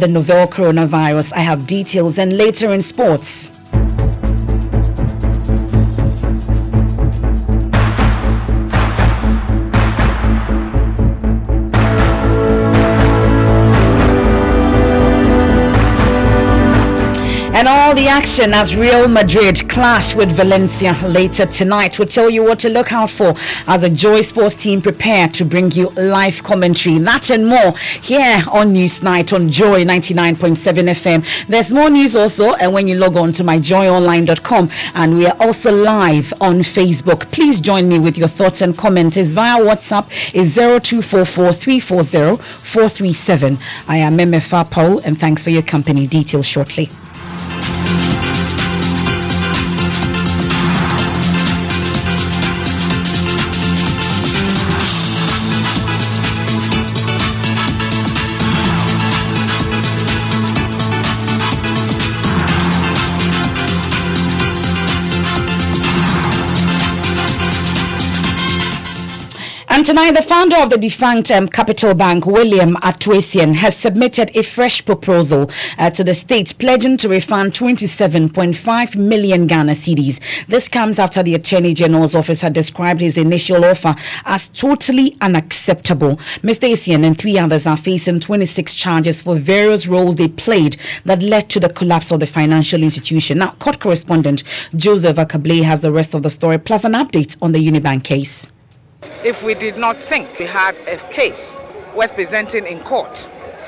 The novel coronavirus. I have details and later in sports. And all the action as Real Madrid clash with Valencia later tonight. We'll tell you what to look out for as the Joy Sports team prepare to bring you live commentary. That and more here on Newsnight on Joy 99.7 FM. There's more news also and when you log on to myjoyonline.com, and we are also live on Facebook. Please join me with your thoughts and comments. It's via WhatsApp is 0244 340 437. I am Emefa Apawu and thanks for your company. Details shortly. And tonight, the founder of the defunct Capital Bank, William Atwesian, has submitted a fresh proposal to the state, pledging to refund 27.5 million Ghana cedis. This comes after the Attorney General's office had described his initial offer as totally unacceptable. Mr. Essien and three others are facing 26 charges for various roles they played that led to the collapse of the financial institution. Now, court correspondent Joseph Akablé has the rest of the story, plus an update on the Unibank case. If we did not think we had a case worth presenting in court,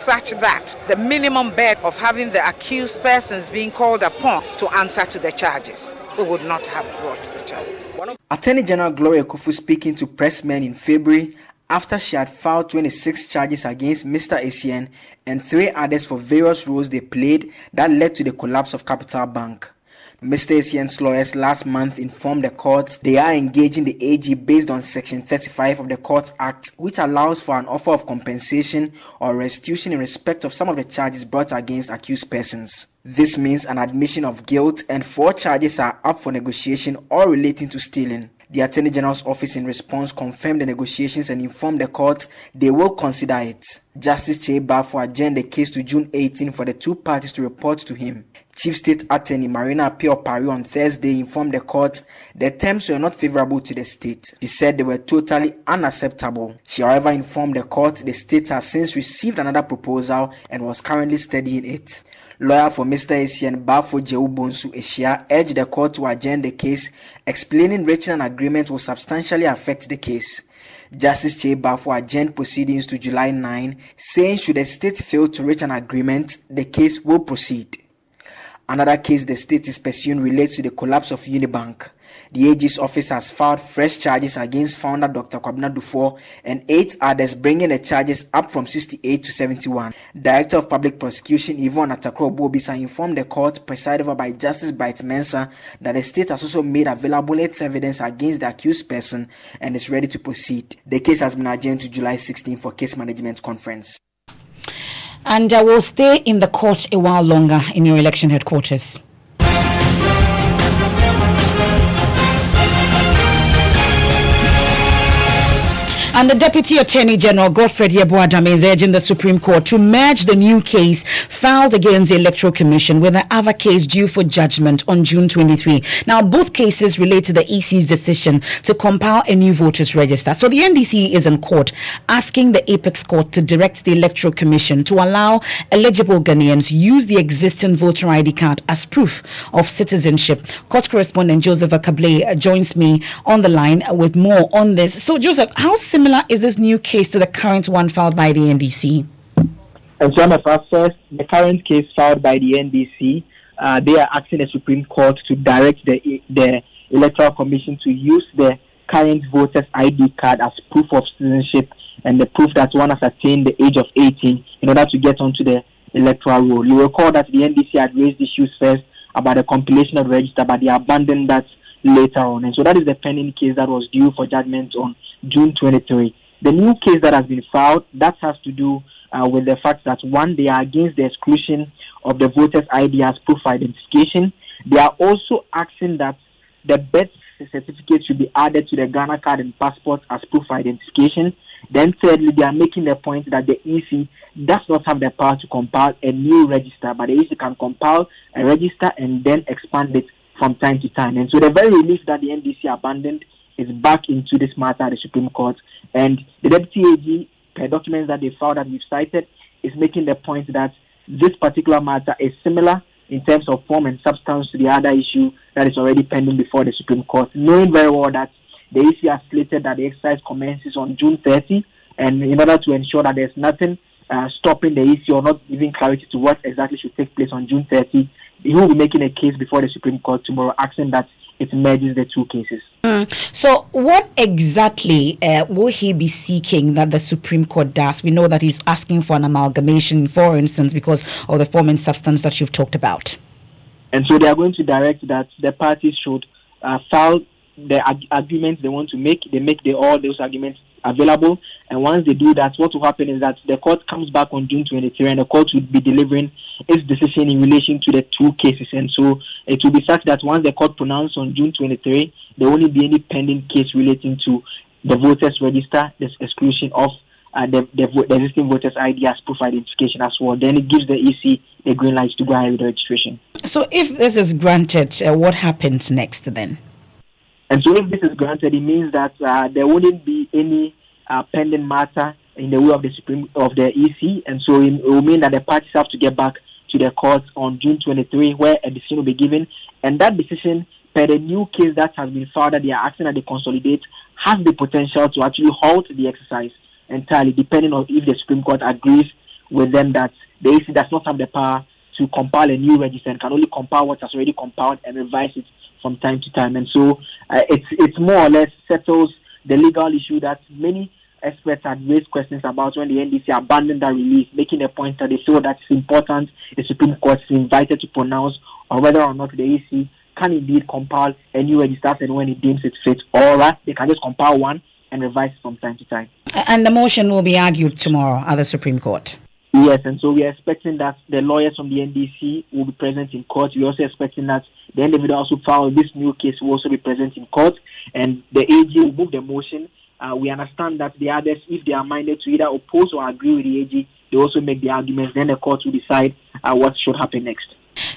such that the minimum bet of having the accused persons being called upon to answer to the charges, we would not have brought the charges. Attorney General Gloria Kufu speaking to pressmen in February after she had filed 26 charges against Mr. Essien and three others for various roles they played that led to the collapse of Capital Bank. Mr. Essien's lawyers last month informed the court they are engaging the AG based on Section 35 of the Courts Act, which allows for an offer of compensation or restitution in respect of some of the charges brought against accused persons. This means an admission of guilt, and 4 charges are up for negotiation all relating to stealing. The Attorney General's office in response confirmed the negotiations and informed the court they will consider it. Justice Che Bafo adjourned the case to June 18 for the two parties to report to him. Chief State Attorney Marina Apio Pari on Thursday informed the court the terms were not favorable to the state. She said they were totally unacceptable. She, however, informed the court the state has since received another proposal and was currently studying it. Lawyer for Mr. Essien Bafo Jeubonsu Eshia urged the court to adjourn the case, explaining reaching an agreement will substantially affect the case. Justice Che Bafo adjourned proceedings to July 9, saying should the state fail to reach an agreement, the case will proceed. Another case the state is pursuing relates to the collapse of Unibank. The AG's office has filed fresh charges against founder Dr. Kwabena Dufour and 8 others, bringing the charges up from 68 to 71. Director of Public Prosecution Yvonne Atakro Bobisa informed the court, presided over by Justice Bright Mensah, that the state has also made available its evidence against the accused person and is ready to proceed. The case has been adjourned to July 16 for case management conference. And we'll stay in the court a while longer in your election headquarters. And the Deputy Attorney General Godfred Yeboah-Dame is urging the Supreme Court to merge the new case filed against the Electoral Commission with the other case due for judgment on June 23. Now, both cases relate to the EC's decision to compile a new voters register. So the NDC is in court asking the Apex Court to direct the Electoral Commission to allow eligible Ghanaians use the existing voter ID card as proof of citizenship. Court correspondent Joseph Akablé joins me on the line with more on this. So, Joseph, how similar is this new case to the current one filed by the NDC? And so, first, the current case filed by the NDC, they are asking the Supreme Court to direct the Electoral Commission to use the current voter's ID card as proof of citizenship and the proof that one has attained the age of 18 in order to get onto the electoral roll. You recall that the NDC had raised issues first about the compilation of the register, but they abandoned that later on. And so that is the pending case that was due for judgment on June 23. The new case that has been filed, that has to do with the fact that, one, they are against the exclusion of the voter's ID as proof of identification. They are also asking that the birth certificate should be added to the Ghana card and passport as proof of identification. Then thirdly, they are making the point that the EC does not have the power to compile a new register, but the EC can compile a register and then expand it from time to time. And so the very relief that the NDC abandoned is back into this matter at the Supreme Court. And the Deputy AG, per documents that they filed that we've cited, is making the point that this particular matter is similar in terms of form and substance to the other issue that is already pending before the Supreme Court, knowing very well that the EC has stated that the exercise commences on June 30, and in order to ensure that there's nothing stopping the EC or not giving clarity to what exactly should take place on June 30, he will be making a case before the Supreme Court tomorrow, asking that it merges the two cases. So what exactly will he be seeking that the Supreme Court does? We know that he's asking for an amalgamation, for instance, because of the form and substance that you've talked about. And so they are going to direct that the parties should file the agreements they want to make. They make all those arguments available, and once they do that, what will happen is that the court comes back on June 23, and the court will be delivering its decision in relation to the two cases. And so it will be such that once the court pronounces on June 23, there won't be any pending case relating to the voters register, the exclusion of the existing voters ID as proof of identification as well. Then it gives the EC the green light to go ahead with the registration. So if this is granted, what happens next then? And so if this is granted, it means that there wouldn't be any pending matter in the way of the EC, and so it will mean that the parties have to get back to the court on June 23, where a decision will be given, and that decision, per the new case that has been filed that they are asking that they consolidate, has the potential to actually halt the exercise entirely, depending on if the Supreme Court agrees with them that the EC does not have the power to compile a new register and can only compile what has already compiled and revise it from time to time. And so it's more or less settles the legal issue that many experts had raised questions about when the NDC abandoned that relief, making the point that they feel that it's important the Supreme Court is invited to pronounce on whether or not the EC can indeed compile a new register and when it deems it fit, or that they can just compile one and revise it from time to time. And the motion will be argued tomorrow at the Supreme Court. Yes, and so we are expecting that the lawyers from the NDC will be present in court. We're also expecting that the individual also filed this new case will also be present in court, and the AG will move the motion. We understand that the others, if they are minded to either oppose or agree with the AG, they also make the arguments. Then the court will decide what should happen next.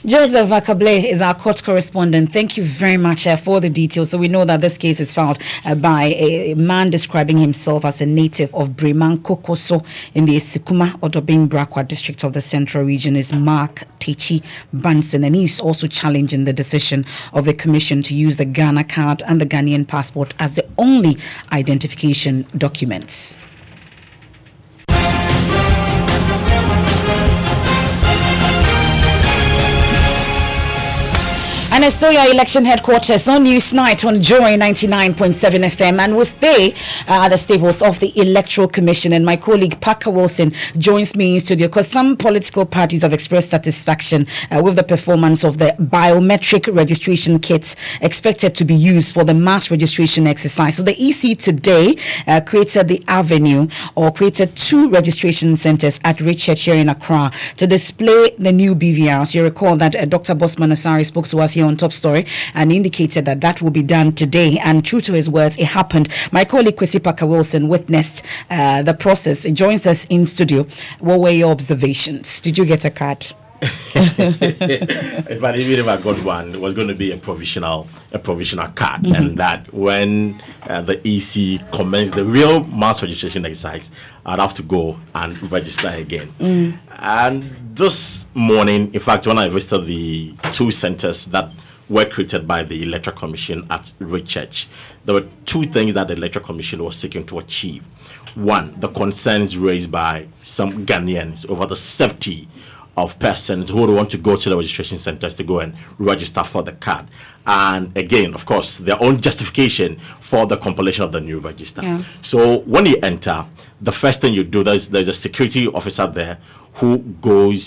Joseph Akable is our court correspondent. Thank you very much for the details. So we know that this case is filed by a man describing himself as a native of Breman Kokoso in the Sikuma Odobing Brakwa district of the Central Region is Mark Techi Banson, and he's also challenging the decision of the Commission to use the Ghana card and the Ghanaian passport as the only identification documents. And it's still your election headquarters on Newsnight on Joy 99.7 FM, and we'll stay at the stables of the Electoral Commission. And my colleague Parker Wilson joins me in studio because some political parties have expressed satisfaction with the performance of the biometric registration kits expected to be used for the mass registration exercise. So the EC today created the avenue, or created two registration centers at Richard here in Accra to display the new BVRs. You recall that Dr. Bosman Asari spoke to us here on Top Story and indicated that that will be done today, and true to his words, it happened. My colleague Kwesi Parker Wilson witnessed the process. He joins us in studio. What were your observations? Did you get a card? But even if I got one, it was going to be a provisional card, and that when the EC commenced the real mass registration exercise, I'd have to go and register again. And this morning, in fact, when I visited the two centers that were created by the Electoral Commission at Richard, there were two things that the Electoral Commission was seeking to achieve. One, the concerns raised by some Ghanaians over the safety of persons who would want to go to the registration centers to go and register for the card. And again, of course, their own justification for the compilation of the new register. Yeah. So when you enter, the first thing you do, there's a security officer there who goes,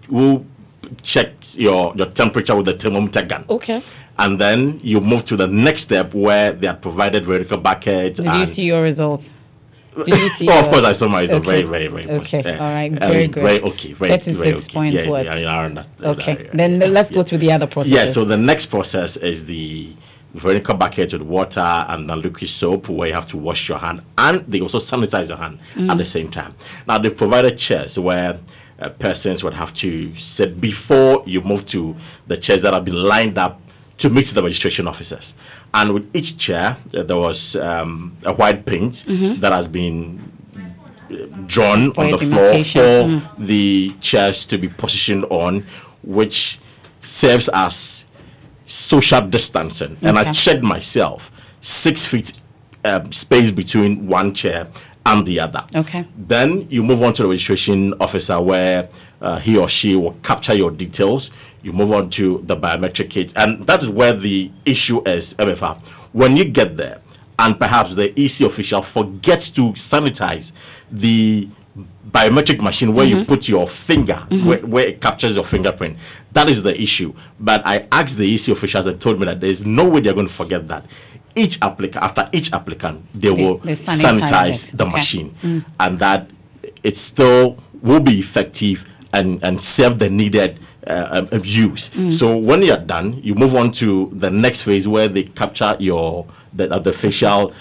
who checks your temperature with the thermometer gun. Okay. And then you move to the next step where they are provided medical buckets. Did you see your results? Of course, I saw my results. Very, very, very okay. All right. Very good. Very okay. Very okay. Yeah, okay. Then let's go to the other process. Yeah. So the next process is the vertical bucket with water and a liquid soap where you have to wash your hand, and they also sanitize your hand at the same time. Now, they provided chairs where persons would have to sit before you move to the chairs that have been lined up to meet the registration officers. And with each chair, there was a white paint that has been drawn on the floor for the chairs to be positioned on, which serves as social distancing. And I checked myself, 6 feet space between one chair and the other. Then you move on to the registration officer where he or she will capture your details. You move on to the biometric kit, and that is where the issue is, Emefa. When you get there, and perhaps the EC official forgets to sanitize the biometric machine where you put your finger, where it captures your fingerprint, that is the issue. But I asked the EC officials and told me that there is no way they're going to forget that. After each applicant, they will sanitize the machine, and that it still will be effective and serve the needed use. So when you're done, you move on to the next phase where they capture the facial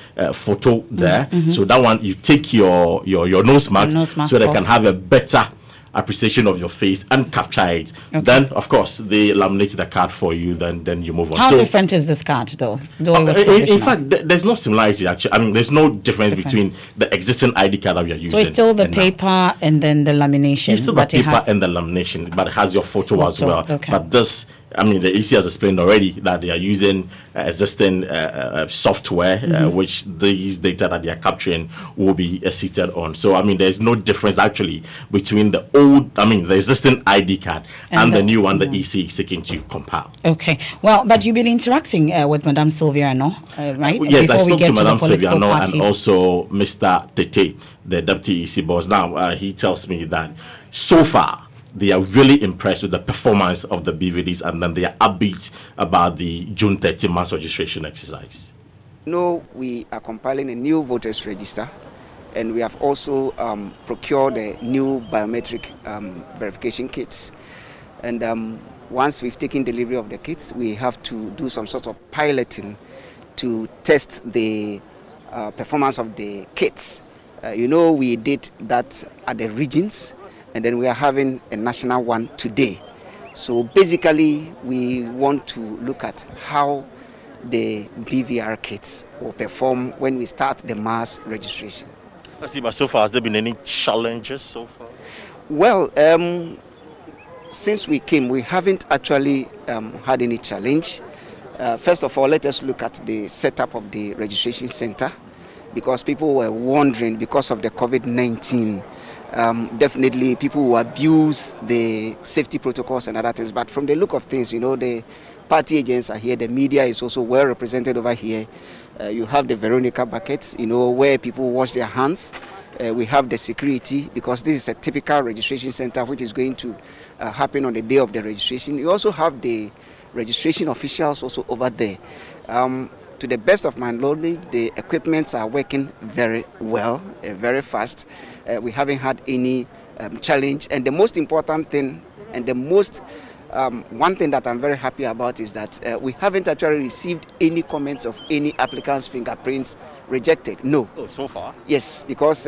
photo there. So that one, you take your nose mask so they can have a better appreciation of your face and capture it. Then, of course, they laminate the card for you. Then you move on. How different is this card, though? In fact, there's no similarity. Actually, I mean, there's no difference between the existing ID card that we are using. So it's still the paper and then the lamination. It's still the paper and the lamination, but it has your photo as well. But this, I mean, the EC has explained already that they are using existing software, which these data that they are capturing will be seated on. So, I mean, there's no difference actually between the existing ID card and the new one the EC is seeking to compile. Well, but you've been interacting with Madame Sylvia, no? Right? Yes, I spoke to Madame Sylvia, no, and also Mr. Tete, the Deputy EC boss. Now, he tells me that so far, they are really impressed with the performance of the BVDs, and then they are upbeat about the June 30 mass registration exercise. No, we are compiling a new voters register, and we have also procured a new biometric verification kits. And once we've taken delivery of the kits, we have to do some sort of piloting to test the performance of the kits. We did that at the regions, and then we are having a national one today. So basically, we want to look at how the BVR kits will perform when we start the mass registration. I see, but so far, has there been any challenges so far? Well, since we came, we haven't actually had any challenge. First of all, let us look at the setup of the registration center, because people were wondering because of the COVID-19. Definitely people will abuse the safety protocols and other things, but from the look of things, the party agents are here, the media is also well represented over here. You have the Veronica buckets, where people wash their hands. We have the security, because this is a typical registration center which is going to happen on the day of the registration. You also have the registration officials also over there. To the best of my knowledge, the equipments are working very well, very fast. We haven't had any challenge, and the most important thing, and the most one thing that I'm very happy about is that we haven't actually received any comments of any applicant's fingerprints rejected. No. Oh, so far? Yes, because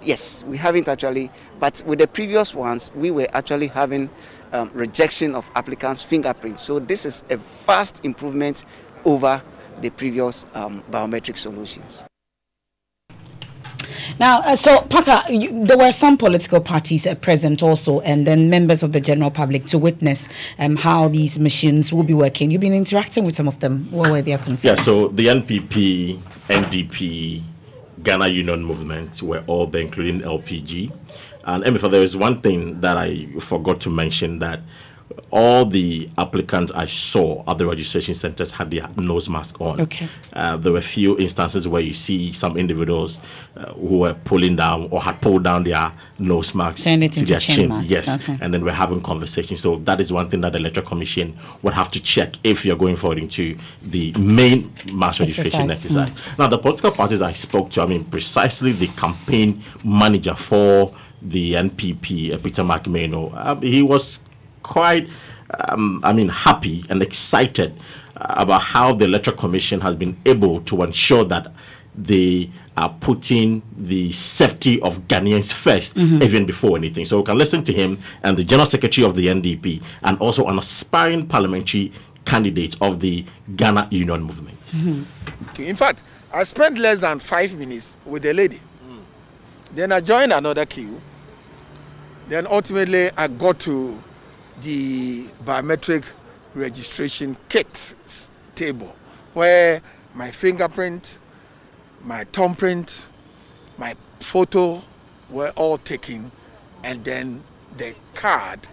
yes, we haven't actually. But with the previous ones, we were actually having rejection of applicants' fingerprints. So this is a vast improvement over the previous biometric solutions. Now, so Paka, there were some political parties present also, and then members of the general public to witness how these machines will be working. You've been interacting with some of them. What were their concerns? Yeah, so the NPP, NDP, Ghana Union Movement were all there, including LPG. And Emefa, there is one thing that I forgot to mention, that all the applicants I saw at the registration centers had their nose mask on. Okay. There were a few instances where you see some individuals who were pulling down or had pulled down their nose mask to their chin. Yes, okay. And then we're having conversations. So that is one thing that the Electoral Commission would have to check if you're going forward into the main mass registration exercise. Now, the political parties I spoke to, precisely the campaign manager for the NPP, Peter McMahon, he was quite happy and excited about how the Electoral Commission has been able to ensure that they are putting the safety of Ghanaians first, even before anything. So we can listen to him and the General Secretary of the NDP, and also an aspiring parliamentary candidate of the Ghana Union Movement. In fact, I spent less than 5 minutes with a lady. Then I joined another queue. Then ultimately I got to the biometric registration kit table, where my fingerprint, my thumbprint, my photo were all taken, and then the card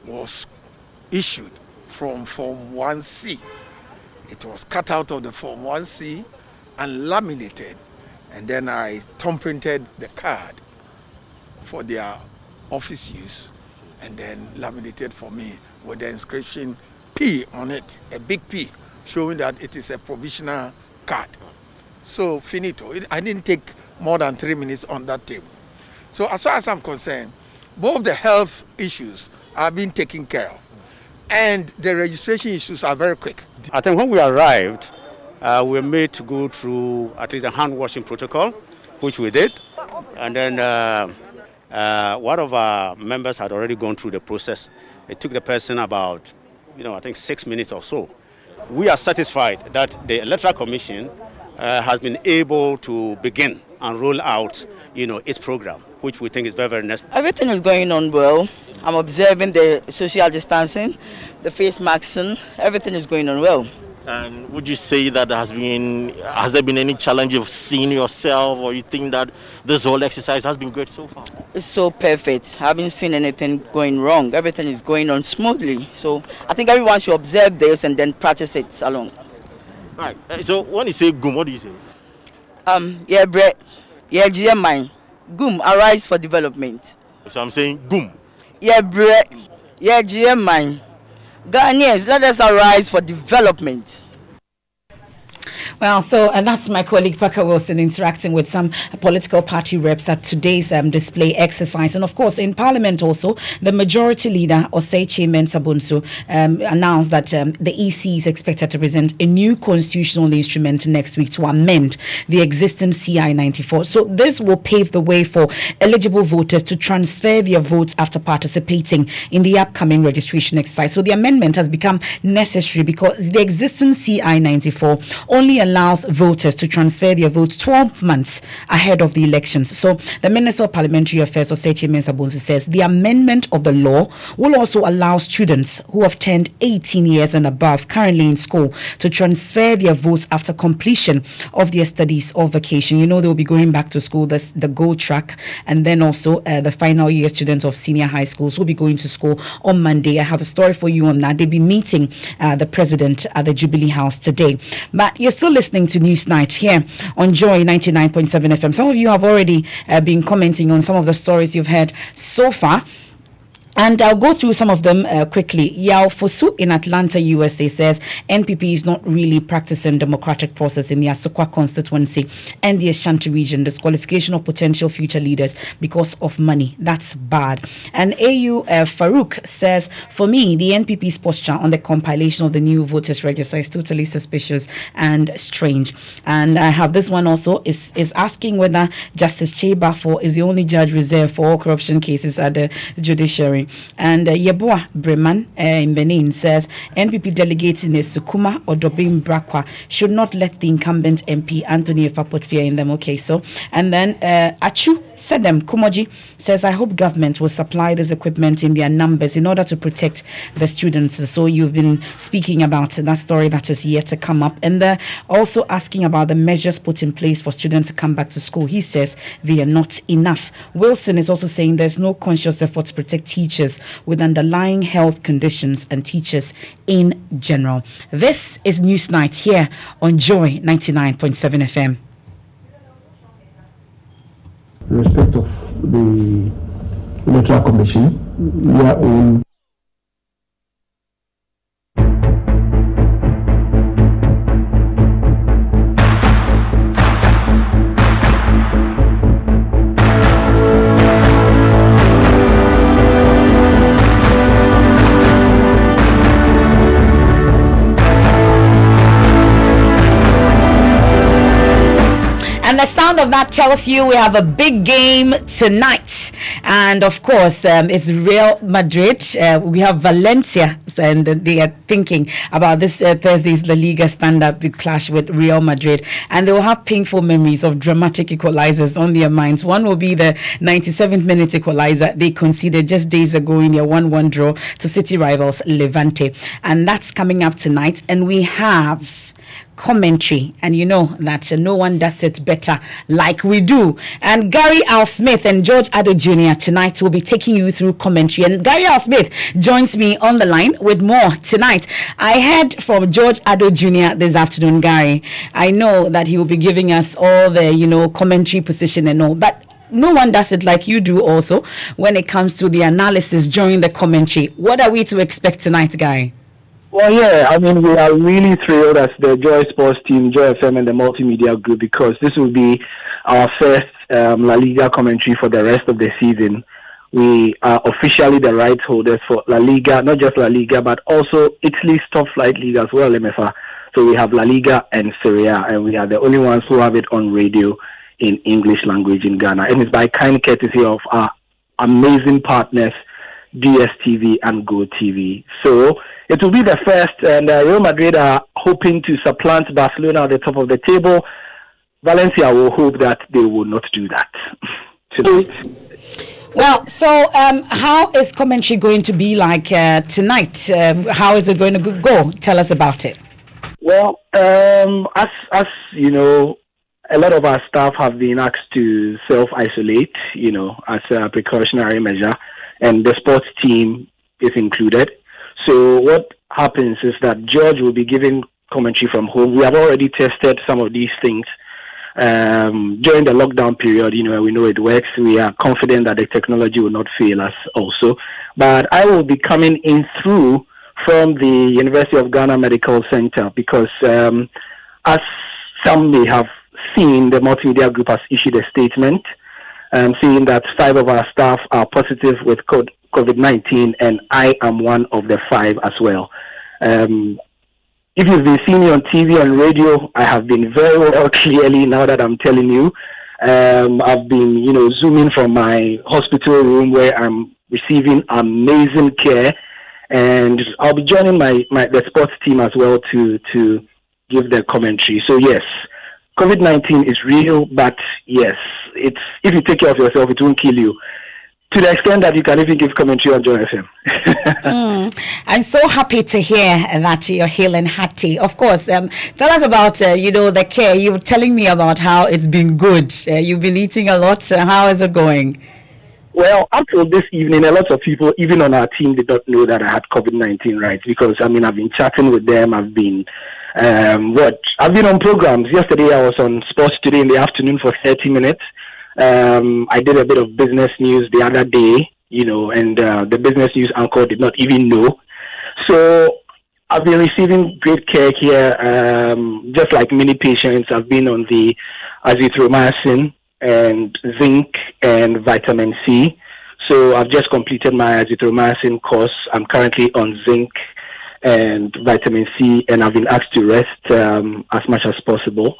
was issued from Form 1C. It was cut out of the Form 1C and laminated, and then I thumbprinted the card for their office use, and then laminated for me with the inscription P on it, a big P, showing that it is a provisional card. So finito. I didn't take more than 3 minutes on that table. So as far as I'm concerned, both the health issues are being taken care of, and the registration issues are very quick. I think when we arrived, we were made to go through at least a hand washing protocol, which we did, and then one of our members had already gone through the process. It took the person about, I think 6 minutes or so. We are satisfied that the Electoral Commission has been able to begin and roll out, its program, which we think is very, very necessary. Everything is going on well. I'm observing the social distancing, the face masking. Everything is going on well. And would you say that has there been any challenge of seeing yourself, or you think that this whole exercise has been great so far? It's so perfect. I haven't seen anything going wrong. Everything is going on smoothly. So I think everyone should observe this and then practice it along. Right. So when you say GUM, what do you say? GMI. GUM, arise for development. So I'm saying GUM. GMI. Ghanaians, let us arise for development. Well, so that's my colleague Parker Wilson interacting with some political party reps at today's display exercise. And of course, in Parliament also, the majority leader, Osei Mensah-Bonsu, announced that the EC is expected to present a new constitutional instrument next week to amend the existing CI-94. So this will pave the way for eligible voters to transfer their votes after participating in the upcoming registration exercise. So the amendment has become necessary because the existing CI-94 only allows voters to transfer their votes 12 months ahead of the elections. So the Minister of Parliamentary Affairs, Osei Mensah-Bonsu, says the amendment of the law will also allow students who have turned 18 years and above currently in school to transfer their votes after completion of their studies or vacation. They will be going back to school, the GO track, and then also the final year students of senior high schools will be going to school on Monday. I have a story for you on that. They'll be meeting the president at the Jubilee House today. But you're still listening to News Night here on Joy 99.7 FM. Some of you have already been commenting on some of the stories you've heard so far. And I'll go through some of them quickly. Yao Fosu in Atlanta, USA says NPP is not really practicing democratic process in the Asokwa constituency and the Ashanti region. Disqualification of potential future leaders because of money. That's bad. And AU Farouk says, for me, the NPP's posture on the compilation of the new voters register is totally suspicious and strange. And I have this one also, is asking whether Justice Chebafo is the only judge reserved for all corruption cases at the judiciary. And Yeboah Breman in Benin says NPP delegates in Sukuma or Dobin Brakwa should not let the incumbent MP Anthony Efapot fear in them. Okay, so and then Achu Sedem Kumoji says, I hope government will supply this equipment in their numbers in order to protect the students. So you've been speaking about that story that is yet to come up. And also asking about the measures put in place for students to come back to school. He says they are not enough. Wilson is also saying there's no conscious effort to protect teachers with underlying health conditions and teachers in general. This is News Night here on Joy 99.7 FM. In respect of the Electoral Commission, we are in of that tells you we have a big game tonight. And of course, it's Real Madrid. We have Valencia, and they are thinking about this Thursday's La Liga stand-up clash with Real Madrid. And they will have painful memories of dramatic equalizers on their minds. One will be the 97th minute equalizer they conceded just days ago in their 1-1 draw to city rivals Levante. And that's coming up tonight. And we have commentary, and you know that no one does it better like we do. And Gary Al Smith and George Addo Jr. tonight will be taking you through commentary. And Gary Al Smith joins me on the line with more tonight. I heard from George Addo Jr. this afternoon, Gary. I know that he will be giving us all the, commentary position and all, but no one does it like you do also when it comes to the analysis during the commentary. What are we to expect tonight, Gary? Well, yeah, I mean, we are really thrilled as the Joy Sports team, Joy FM and the Multimedia Group, because this will be our first La Liga commentary for the rest of the season. We are officially the rights holders for La Liga, not just La Liga, but also Italy's top flight league as well, Emefa. So we have La Liga and Serie A, and we are the only ones who have it on radio in English language in Ghana. And it's by kind courtesy of our amazing partners, DSTV and GoTV. So it will be the first, and Real Madrid are hoping to supplant Barcelona at the top of the table. Valencia will hope that they will not do that tonight. Well, so how is commentary going to be like tonight? How is it going to go? Tell us about it. Well, as you know, a lot of our staff have been asked to self-isolate, as a precautionary measure, and the sports team is included. So what happens is that George will be giving commentary from home. We have already tested some of these things during the lockdown period. We know it works. We are confident that the technology will not fail us also. But I will be coming in through from the University of Ghana Medical Center because as some may have seen, the Multimedia Group has issued a statement saying that 5 of our staff are positive with COVID-19, and I am one of the 5 as well. If you've been seeing me on TV and radio, I have been very well clearly now that I'm telling you. I've been, zooming from my hospital room where I'm receiving amazing care, and I'll be joining the sports team as well to give the commentary. So yes, COVID-19 is real, but yes, if you take care of yourself, it won't kill you. To the extent that you can even give commentary on Joy FM. I'm so happy to hear that you're hale and hearty. Of course, tell us about, the care. You were telling me about how it's been good. You've been eating a lot. How is it going? Well, up till this evening, a lot of people, even on our team, did not know that I had COVID-19, right? Because, I've been chatting with them. I've been on programs. Yesterday, I was on Sports Today in the afternoon for 30 minutes. I did a bit of business news the other day, and the business news anchor did not even know. So I've been receiving great care here, just like many patients. I've been on the azithromycin and zinc and vitamin C. So I've just completed my azithromycin course. I'm currently on zinc and vitamin C, and I've been asked to rest as much as possible.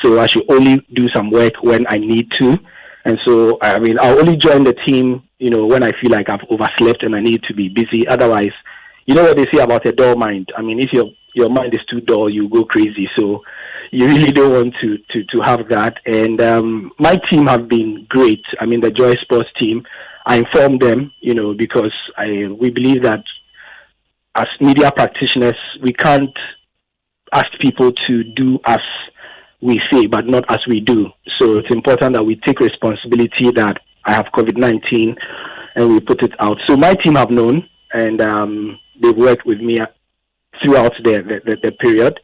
So I should only do some work when I need to. And so, I'll only join the team, when I feel like I've overslept and I need to be busy. Otherwise, you know what they say about a dull mind. If your mind is too dull, you go crazy. So you really don't want to have that. And my team have been great. The Joy Sports team, I informed them, because we believe that as media practitioners, we can't ask people to do as we say, but not as we do. So it's important that we take responsibility that I have COVID-19 and we put it out. So my team have known, and they've worked with me throughout the period.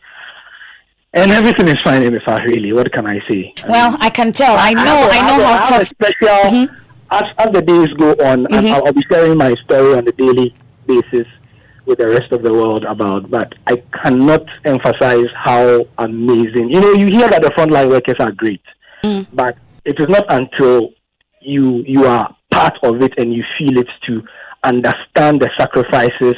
And everything is fine, Emefa, really. What can I say? Well, I can tell. I know how tough. Special, as the days go on, I'll be sharing my story on a daily basis with the rest of the world about, but I cannot emphasize how amazing. You hear that the frontline workers are great, but it is not until you are part of it and you feel it to understand the sacrifices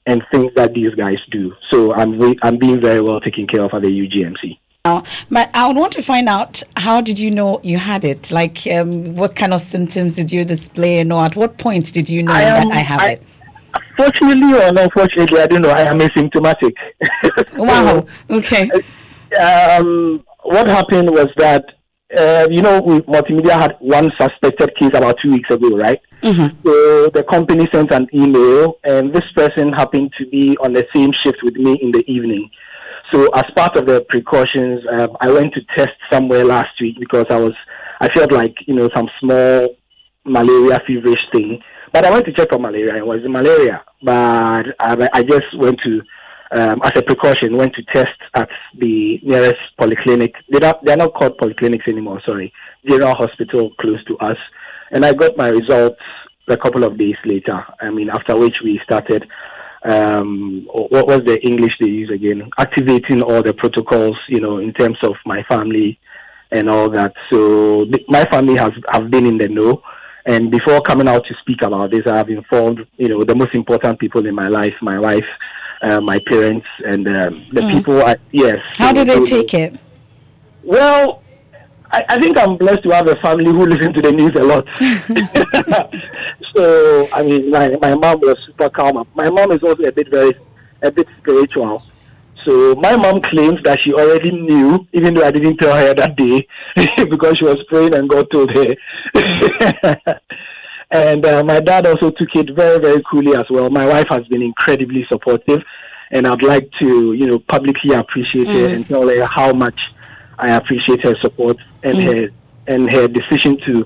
and things that these guys do. So I'm being very well taken care of at the UGMC. But I would want to find out, how did you know you had it? Like, what kind of symptoms did you display, and at what point did you know that I have it? Fortunately or unfortunately, I don't know. I am asymptomatic. Wow. Okay. What happened was that, Multimedia had one suspected case about 2 weeks ago, right? Mm-hmm. So the company sent an email, and this person happened to be on the same shift with me in the evening. So as part of the precautions, I went to test somewhere last week because I felt like, some small malaria feverish thing. But I went to check for malaria. It was malaria. But I just went to, as a precaution, went to test at the nearest polyclinic. They're not called polyclinics anymore, sorry. General hospital close to us. And I got my results a couple of days later. After which we started, what was the English they use again? Activating all the protocols, in terms of my family and all that. So my family have been in the know. And before coming out to speak about this, I have informed, the most important people in my life, my wife, my parents, and the people. Yes. How did they take it? Well, I think I'm blessed to have a family who listen to the news a lot. So, my mom was super calm. My mom is also a bit spiritual. So my mom claims that she already knew, even though I didn't tell her that day, because she was praying and God told her. And my dad also took it very, very coolly as well. My wife has been incredibly supportive, and I'd like to, publicly appreciate her and tell her how much I appreciate her support and her decision to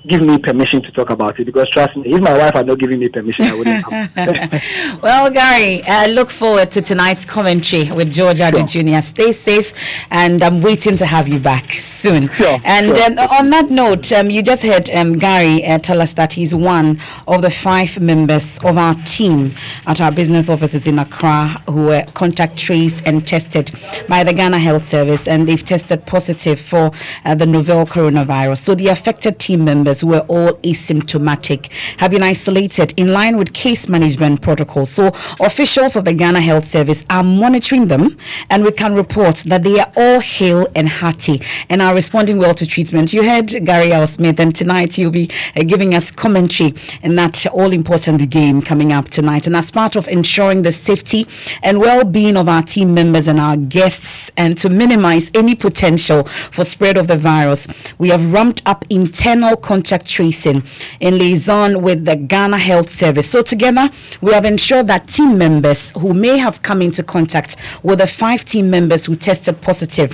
give me permission to talk about it, because trust me, if my wife had not given me permission, I wouldn't have. Well, Gary, I look forward to tonight's commentary with George Addo Jr. Stay safe, and I'm waiting to have you back soon. Sure, on that note, you just heard Gary tell us that he's one of the 5 members of our team at our business offices in Accra who were contact traced and tested by the Ghana Health Service, and they've tested positive for the novel coronavirus. So the affected team members, who were all asymptomatic, have been isolated in line with case management protocols. So officials of the Ghana Health Service are monitoring them, and we can report that they are all hale and hearty and are responding well to treatment. You heard Gary Smith, and tonight he'll be giving us commentary in that all-important game coming up tonight. And as part of ensuring the safety and well-being of our team members and our guests, and to minimize any potential for spread of the virus, we have ramped up internal contact tracing in liaison with the Ghana Health Service. So together, we have ensured that team members who may have come into contact with the 5 team members who tested positive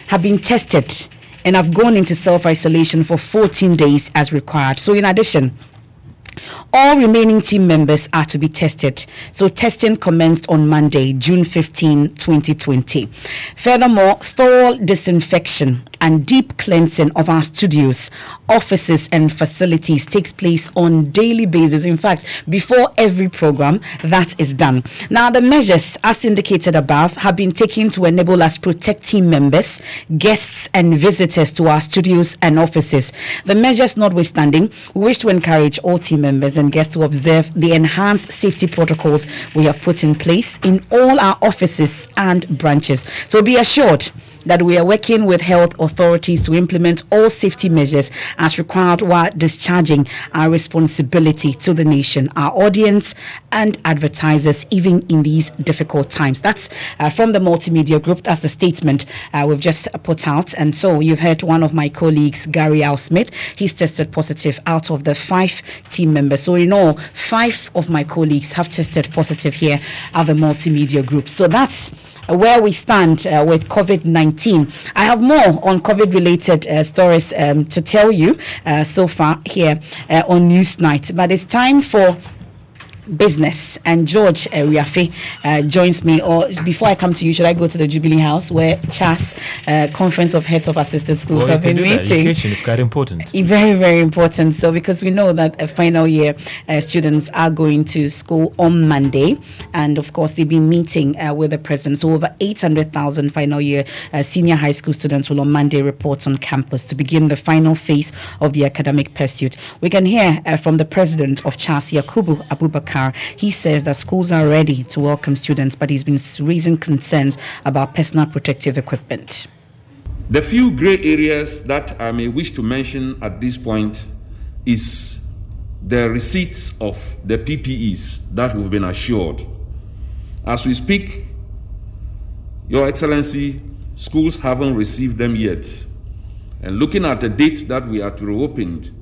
have been tested and have gone into self-isolation for 14 days as required. So in addition, all remaining team members are to be tested. So testing commenced on Monday, June 15, 2020. Furthermore, thorough disinfection and deep cleansing of our studios, offices and facilities takes place on daily basis. In fact, before every program, that is done. Now, the measures, as indicated above, have been taken to enable us protect team members, guests and visitors to our studios and offices. The measures notwithstanding, we wish to encourage all team members and guests to observe the enhanced safety protocols we have put in place in all our offices and branches. So be assured that we are working with health authorities to implement all safety measures as required while discharging our responsibility to the nation, our audience and advertisers, even in these difficult times. That's from the Multimedia Group. That's the statement we've just put out. And so you've heard one of my colleagues, Gary Smith. He's tested positive out of the 5 team members. So in all, 5 of my colleagues have tested positive here at the Multimedia Group. So that's where we stand with COVID-19. I have more on COVID-related stories to tell you so far here on Newsnight. But it's time for business, and George Riafe joins me. Or before I come to you, should I go to the Jubilee House where Chas Conference of Heads of Assisted Schools have been meeting. Education is quite important. Very, very important. So because we know that final year students are going to school on Monday, and of course they've been meeting with the president. So over 800,000 final year senior high school students will on Monday report on campus to begin the final phase of the academic pursuit. We can hear from the president of CHAS, Yakubu Abubakar. He says that schools are ready to welcome students, but he's been raising concerns about personal protective equipment. The few gray areas that I may wish to mention at this point is the receipts of the PPEs that we've been assured. As we speak, Your Excellency, schools haven't received them yet. And looking at the date that we are to reopen,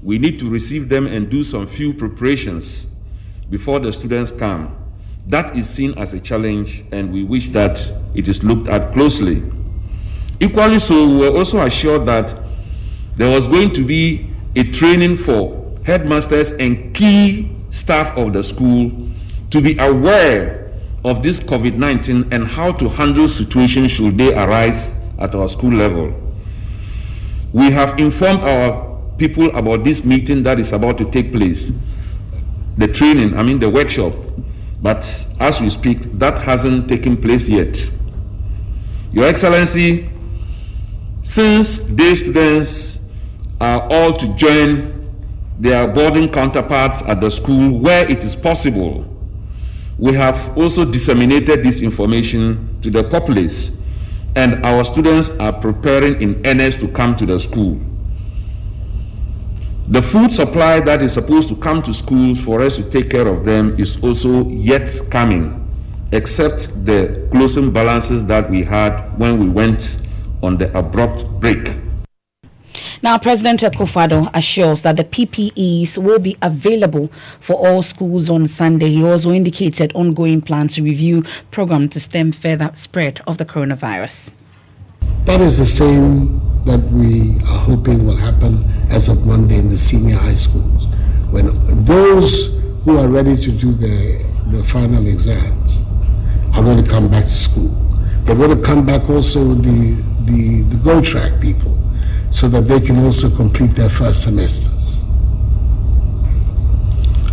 we need to receive them and do some few preparations before the students come. That is seen as a challenge, and we wish that it is looked at closely. Equally so, we were also assured that there was going to be a training for headmasters and key staff of the school to be aware of this COVID-19 and how to handle situations should they arise at our school level. We have informed our people about this meeting that is about to take place, the training, the workshop, but as we speak, that hasn't taken place yet. Your Excellency, since day students are all to join their boarding counterparts at the school where it is possible, we have also disseminated this information to the populace, and our students are preparing in earnest to come to the school. The food supply that is supposed to come to schools for us to take care of them is also yet coming, except the closing balances that we had when we went on the abrupt break. Now, President Akufo-Addo assures that the PPEs will be available for all schools on Sunday. He also indicated ongoing plans to review program to stem further spread of the coronavirus. That is the same that we are hoping will happen as of Monday in the senior high schools. When those who are ready to do the final exams are going to come back to school. They're going to come back also the Go Track people, so that they can also complete their first semesters.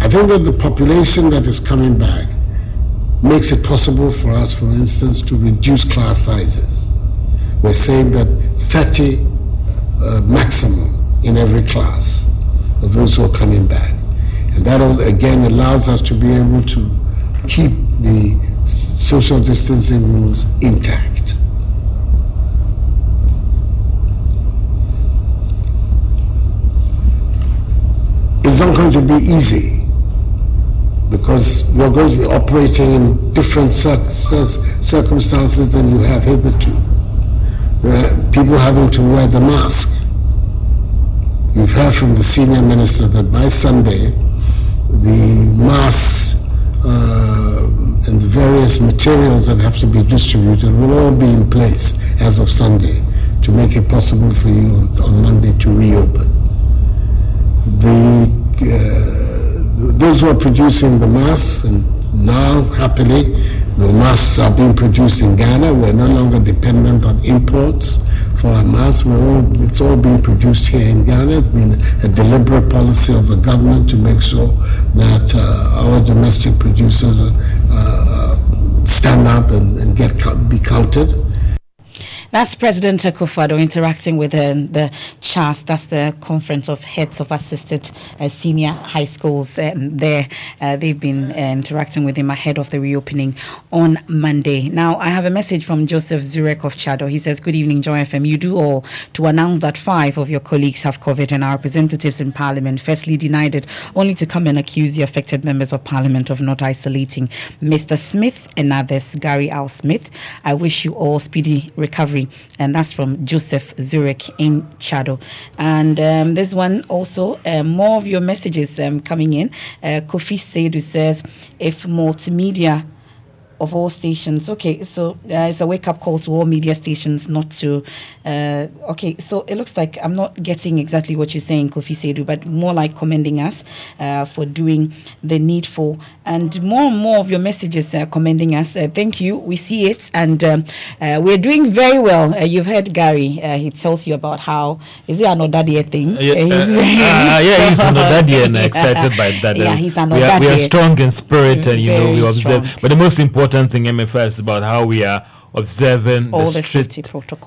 I think that the population that is coming back makes it possible for us, for instance, to reduce class sizes. We're saying that 30 maximum in every class of those who are coming back. And that again allows us to be able to keep the social distancing rules intact. It's not going to be easy because you're going to be operating in different circumstances than you have hitherto. People having to wear the mask. You've heard from the senior minister that by Sunday, the masks and the various materials that have to be distributed will all be in place as of Sunday to make it possible for you on Monday to reopen. Those who are producing the masks, and now happily the masks are being produced in Ghana. We're no longer dependent on imports for our masks. It's all being produced here in Ghana. It's been a deliberate policy of the government to make sure that our domestic producers stand up and be counted. That's President Akufo-Addo interacting with the CHAS, that's the Conference of Heads of Assisted Senior High Schools. They've been interacting with him ahead of the reopening on Monday. Now, I have a message from Joseph Zurek of Chado. He says, good evening, Joy FM. You do all to announce that 5 of your colleagues have COVID and our representatives in Parliament firstly denied it, only to come and accuse the affected members of Parliament of not isolating Mr. Smith and others. Gary Al Smith, I wish you all speedy recovery. And that's from Joseph Zurek in Chado. And this one also, more of your messages coming in. Kofi Seidu says, if multimedia of all stations, okay, so it's a wake-up call to all media stations not to Okay, so it looks like I'm not getting exactly what you're saying, Kofi Seydou, but more like commending us for doing the needful. And more of your messages commending us. Thank you. We see it, and we're doing very well. You've heard Gary. He tells you about how is it an Odadie thing? He's an Odadie and excited by that. Yeah, he's an Odadie. We are strong in spirit, and we observe. Strong. But the most important thing, Emefa, is about how we are observing all the strict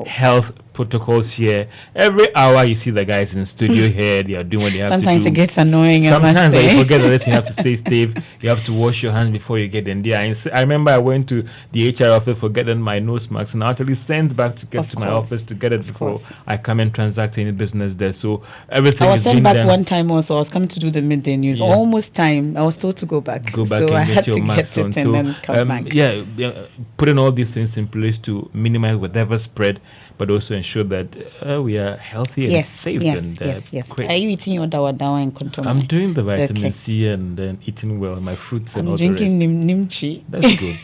health protocols here. Every hour you see the guys in studio here, they are doing what they have Sometimes to do. Sometimes it gets annoying. Sometimes you forget that you have to stay safe. You have to wash your hands before you get in there. I remember I went to the HR office for getting my nose mask, and I actually sent back to get to my office to get it before I come and transact any business there. So everything I was is sent back done. One time also. I was coming to do the midday news. Yeah. Almost time. I was told to go back. Go back so and I get your mask on. And then come back. Putting all these things in place to minimize whatever spread, but also ensure that we are healthy and safe. Yes. Are you eating your dawa and control? I'm doing the vitamin C and then eating well, my fruits and all drinking nimchi. That's good.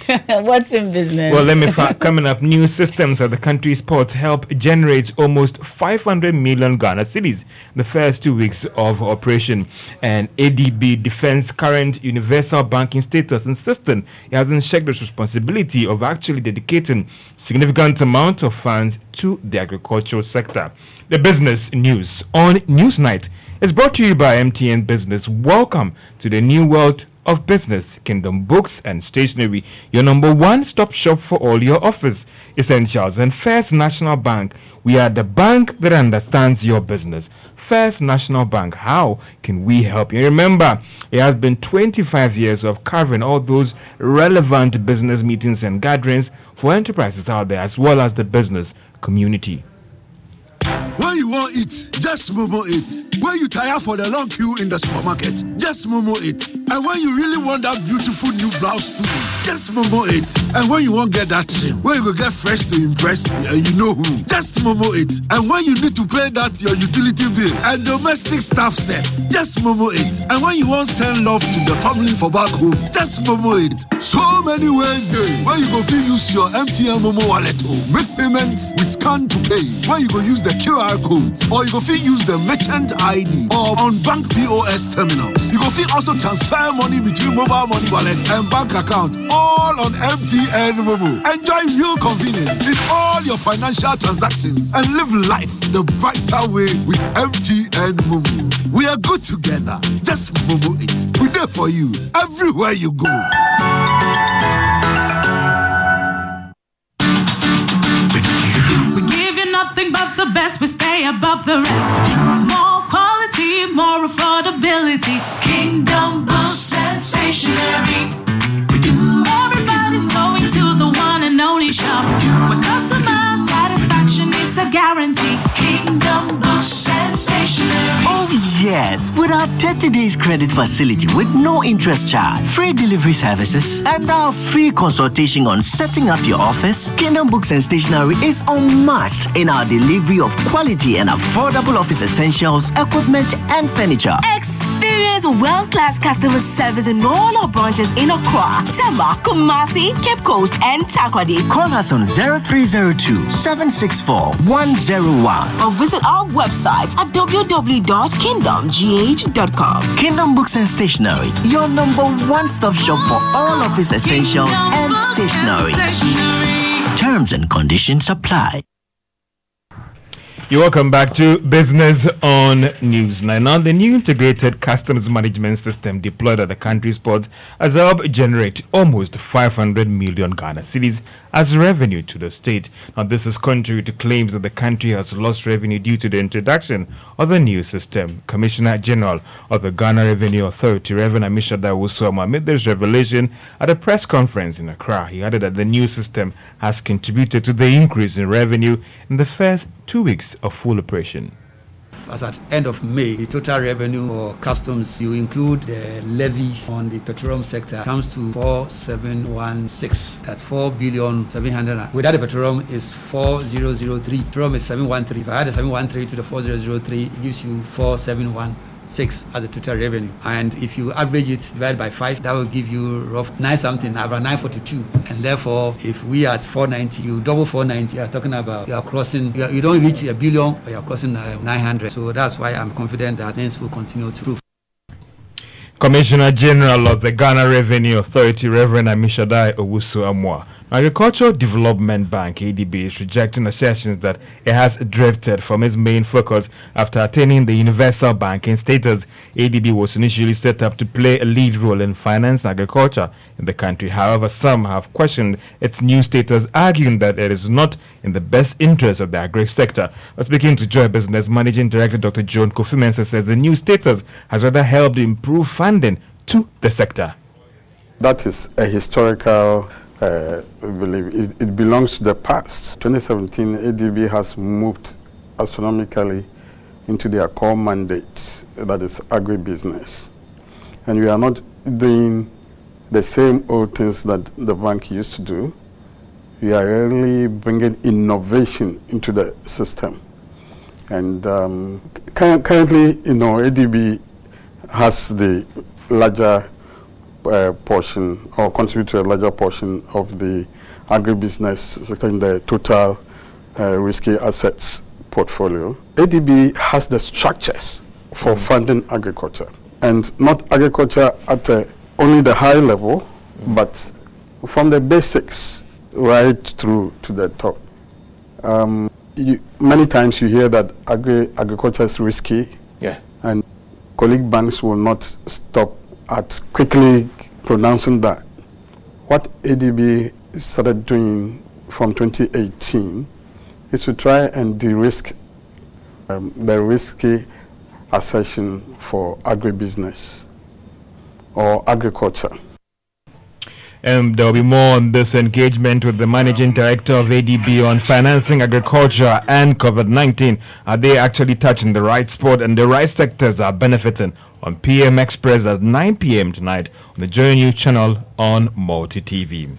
What's in business? Well, let me coming up. New systems at the country's ports help generate almost 500 million Ghana cedis the first 2 weeks of operation. And ADB defends current universal banking status, insisting it hasn't checked its responsibility of actually dedicating significant amount of funds to the agricultural sector. The business news on Newsnight is brought to you by MTN Business. Welcome to the new world of business. Kingdom Books and Stationery, your number one stop shop for all your office essentials. And First National Bank, we are the bank that understands your business. First National Bank, how can we help you? Remember, it has been 25 years of covering all those relevant business meetings and gatherings for enterprises out there as well as the business community. When you want it, just Momo it. When you tire for the long queue in the supermarket, just Momo it. And when you really want that beautiful new blouse too, just Momo it. And when you won't get that thing, when you go get fresh to impress, you know who, just Momo it. And when you need to pay that your utility bill and domestic staff set, just Momo it. And when you want send love to the family for back home, just Momo it. So many ways there. When you go use your MTN Momo wallet, make payment with scan to pay. When you go use the QR code, or you go use the merchant ID, or on bank POS terminal. You go also transfer money between mobile money wallet and bank account, all on MTN Momo. Enjoy real convenience in all your financial transactions and live life the brighter way with MTN Momo. We are good together. Just Momo it. We're there for you everywhere you go. We give you nothing but the best, we stay above the rest. More quality, more affordability. Kingdom Books and Stationery. Everybody's going to the one and only shop where customer satisfaction is a guarantee. Kingdom Books and Stationery. Oh yes, with our 30 days credit facility with no interest charge, free delivery services, and our free consultation on setting up your office, Kingdom Books and Stationery is unmatched in our delivery of quality and affordable office essentials, equipment, and furniture. Experience world-class customer service in all our branches in Accra, Tema, Kumasi, Cape Coast, and Takoradi. Call us on 0302-764-101 or visit our website at www.kingdomgh.com. Kingdom Books and Stationery, your number one stop shop for all office essentials and stationery. Terms and conditions apply. You're welcome back to Business on Newsnight. Now, the new integrated customs management system deployed at the country's ports has helped generate almost 500 million Ghana cedis as revenue to the state. Now, this is contrary to claims that the country has lost revenue due to the introduction of the new system. Commissioner General of the Ghana Revenue Authority, Reverend Amishada Wusoma, made this revelation at a press conference in Accra. He added that the new system has contributed to the increase in revenue in the first 2 weeks of full operation. As at end of May, the total revenue for customs, you include the levy on the petroleum sector, comes to 4716. That's 4,700,000,000. Without the petroleum is 4003. Petroleum is 713. If I add the 713 to the 4003, it gives you 4716. as the total revenue. And if you average it divided by 5, that will give you rough 9 something, about 942. And therefore, if we are at 490, you double 490, you are talking about you are crossing, you don't reach $1 billion, but you are crossing 900. So that's why I'm confident that things will continue to improve. Commissioner General of the Ghana Revenue Authority, Reverend Amishadai Owusu-Amoah. Agricultural Development Bank, ADB, is rejecting assertions that it has drifted from its main focus after attaining the universal banking status. ADB was initially set up to play a lead role in finance and agriculture in the country. However, some have questioned its new status, arguing that it is not in the best interest of the agri sector. Speaking to Joy Business, Managing Director Dr. John Kofi Mensah says the new status has rather helped improve funding to the sector. That is a historical belief. It belongs to the past. 2017, ADB has moved astronomically into their core mandate, that is agribusiness. And we are not doing the same old things that the bank used to do. We are really bringing innovation into the system. And currently, ADB has the larger portion, or contribute to a larger portion of the agribusiness sector in the total risky assets portfolio. ADB has the structures for funding agriculture, and not agriculture at only the high level, but from the basics right through to the top. Many times you hear that agriculture is risky, and colleague banks will not stop at quickly pronouncing that. What ADB started doing from 2018 is to try and de-risk the risky assertion for agribusiness or agriculture. There will be more on this engagement with the Managing Director of ADB on financing agriculture and COVID-19. Are they actually touching the right spot and the right sectors are benefiting? On PM Express at 9 p.m. tonight on the Joy News channel on Multi TV.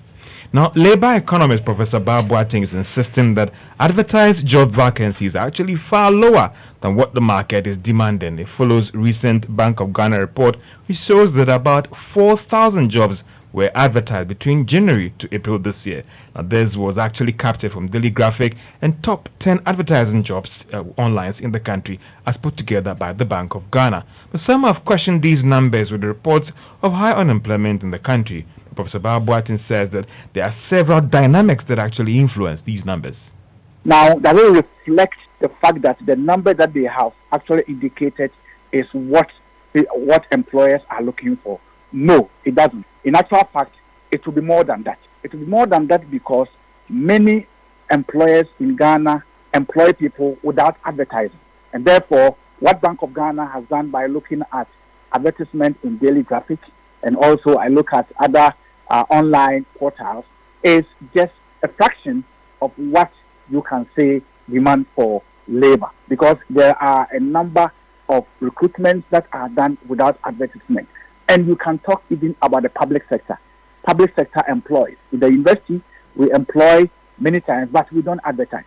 Now, Labour economist Professor Bob Boateng is insisting that advertised job vacancies are actually far lower than what the market is demanding. It follows recent Bank of Ghana report which shows that about 4,000 jobs were advertised between January to April this year. Now, this was actually captured from Daily Graphic and top 10 advertising jobs online in the country as put together by the Bank of Ghana. But some have questioned these numbers with the reports of high unemployment in the country. Professor Bob Boateng says that there are several dynamics that actually influence these numbers. Now, that will reflect the fact that the number that they have actually indicated is what employers are looking for. No, it doesn't. In actual fact, it will be more than that. It will be more than that because many employers in Ghana employ people without advertising. And therefore, what Bank of Ghana has done by looking at advertisement in Daily Graphic, and also I look at other online portals, is just a fraction of what you can say demand for labor, because there are a number of recruitments that are done without advertisement. And you can talk even about the public sector. Public sector employs. In the university, we employ many times, but we don't advertise.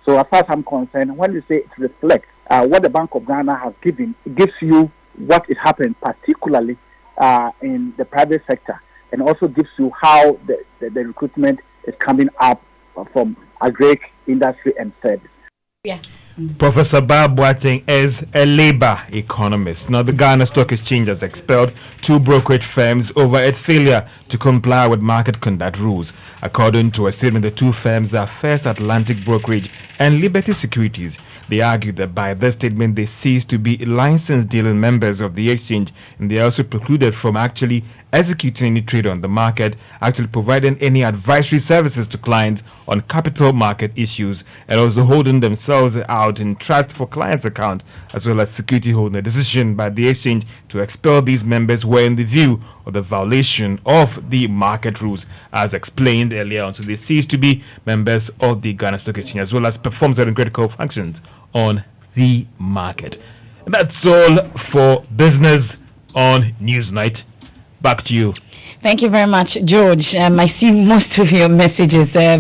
So as far as I'm concerned, when you say it reflects what the Bank of Ghana has given, it gives you what is happening, particularly in the private sector, and also gives you how the recruitment is coming up from agri industry and service. Yeah. Professor Bob Boateng is a labor economist. Now, the Ghana Stock Exchange has expelled 2 brokerage firms over its failure to comply with market conduct rules. According to a statement, the 2 firms are First Atlantic Brokerage and Liberty Securities. They argue that by this statement they cease to be licensed dealing members of the exchange, and they are also precluded from actually executing any trade on the market, actually providing any advisory services to clients on capital market issues, and also holding themselves out in trust for clients' accounts, as well as security holding. A decision by the exchange to expel these members were in the view of the violation of the market rules, as explained earlier on. So they cease to be members of the Ghana Stock Exchange, as well as perform certain critical functions on the market. And that's all for business on Newsnight. Back to you. Thank you very much, George. I see most of your messages via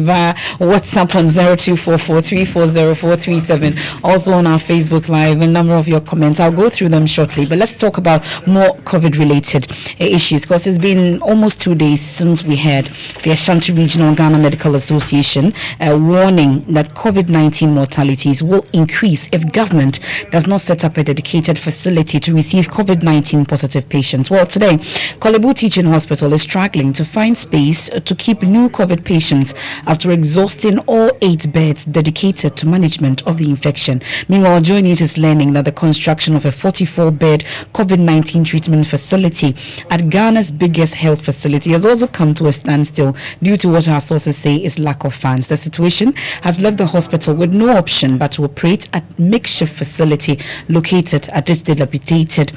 WhatsApp on 0244340437. Also on our Facebook Live, a number of your comments. I'll go through them shortly, but let's talk about more COVID-related issues, because it's been almost 2 days since we had the Ashanti Regional Ghana Medical Association warning that COVID-19 mortalities will increase if government does not set up a dedicated facility to receive COVID-19 positive patients. Well, today, Kolebu Teaching Hospital is struggling to find space to keep new COVID patients after exhausting all 8 beds dedicated to management of the infection. Meanwhile, Joy News is learning that the construction of a 44-bed COVID-19 treatment facility at Ghana's biggest health facility has also come to a standstill due to what our sources say is lack of funds. The situation has left the hospital with no option but to operate at makeshift facility located at this dilapidated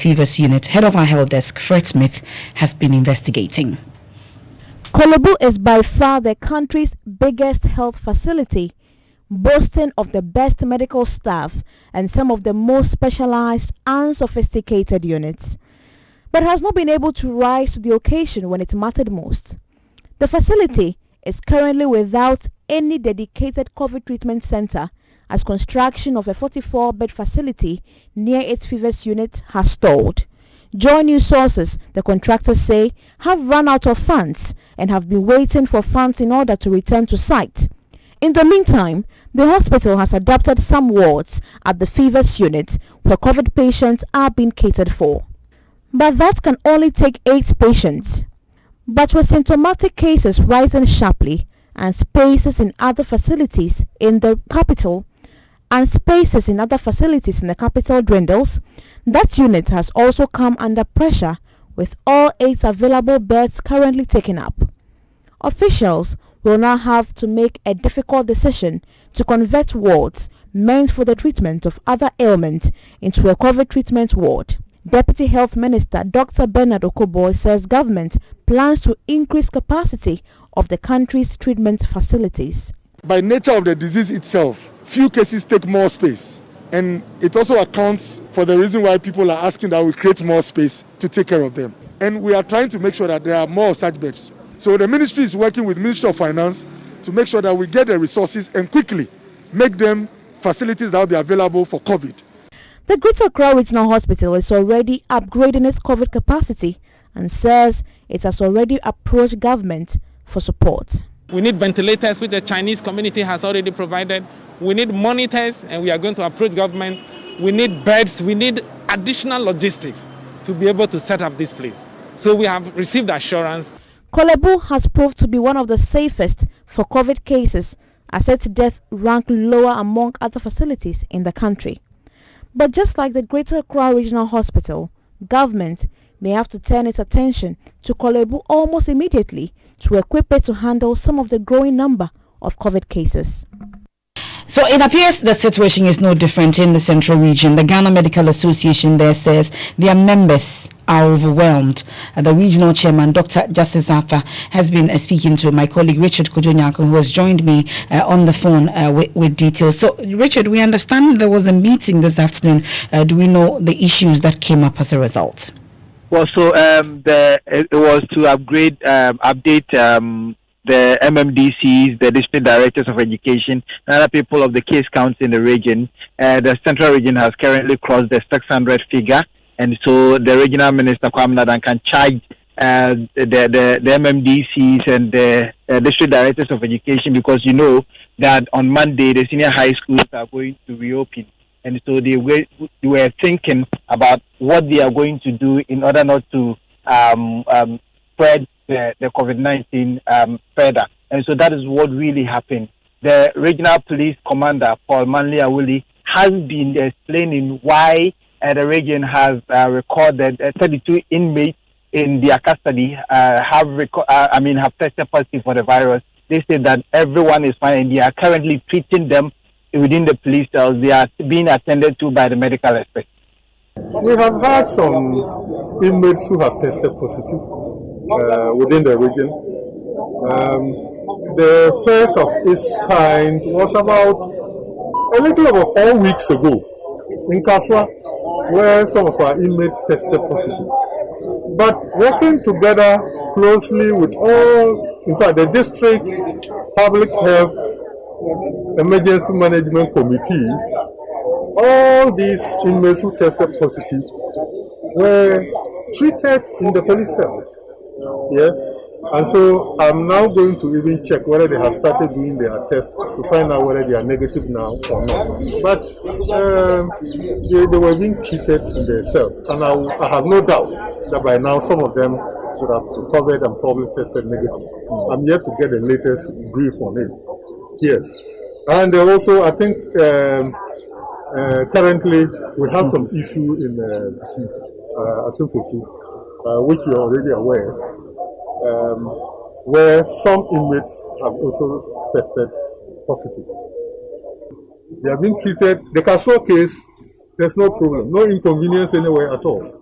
fevers unit. Head of our health desk, Fred Smith, has been investigating. Kolebu is by far the country's biggest health facility, boasting of the best medical staff and some of the most specialized and sophisticated units, but has not been able to rise to the occasion when it mattered most. The facility is currently without any dedicated COVID treatment center, as construction of a 44-bed facility near its fevers unit has stalled. Joy News sources, the contractors say, have run out of funds and have been waiting for funds in order to return to site. In the meantime, the hospital has adapted some wards at the fevers unit where COVID patients are being catered for. But that can only take 8 patients. But with symptomatic cases rising sharply and spaces in other facilities in the capital dwindles, that unit has also come under pressure with all 8 available beds currently taken up. Officials will now have to make a difficult decision to convert wards meant for the treatment of other ailments into a COVID treatment ward. Deputy Health Minister Dr. Bernard Okoboy says government plans to increase capacity of the country's treatment facilities. By nature of the disease itself, few cases take more space, and it also accounts for the reason why people are asking that we create more space to take care of them. And we are trying to make sure that there are more such beds. So the ministry is working with Ministry of Finance to make sure that we get the resources and quickly make them facilities that will be available for COVID. The Greater Accra Regional Hospital is already upgrading its COVID capacity and says it has already approached government for support. We need ventilators, which the Chinese community has already provided. We need monitors, and we are going to approach government. We need beds. We need additional logistics to be able to set up this place. So we have received assurance. Kolebu has proved to be one of the safest for COVID cases, as its deaths rank lower among other facilities in the country. But just like the Greater Accra Regional Hospital, government may have to turn its attention to Kolebu almost immediately to equip it to handle some of the growing number of COVID cases. So it appears the situation is no different in the central region. The Ghana Medical Association there says their members are overwhelmed. The regional chairman, Dr. Justice Arthur, has been speaking to my colleague Richard Kujonyako, who has joined me on the phone with details. So, Richard, we understand there was a meeting this afternoon. Do we know the issues that came up as a result? Well, so it was to update the MMDCs, the district directors of education, and other people of the case counts in the region. The central region has currently crossed the 600 figure. And so the regional minister, Kwame Nadan, can charge the MMDCs and the district directors of education, because you know that on Monday the senior high schools are going to reopen. And so they were thinking about what they are going to do in order not to spread the COVID-19 further. And so that is what really happened. The regional police commander, Paul Manley Awuli, has been explaining why the region has recorded 32 inmates in their custody have tested positive for the virus. They say that everyone is fine and they are currently treating them within the police cells. They are being attended to by the medical experts. We have had some inmates who have tested positive within the region. The first of its kind was about a little over 4 weeks ago in Kafwa, where some of our inmates tested positive. But working together closely with all, in fact, the district public health emergency management committee. All these inmates who tested positive were treated in the police cells. Yes. And so I'm now going to even check whether they have started doing their tests to find out whether they are negative now or not. But they were being treated in their cells. And I have no doubt that by now some of them should have recovered and probably tested negative. I'm yet to get the latest brief on it. Yes. And also, I think currently we have some issue in Atukutu, which you're already aware, where some inmates have also tested positive. They are being treated. The casual case, there's no problem, no inconvenience anywhere at all.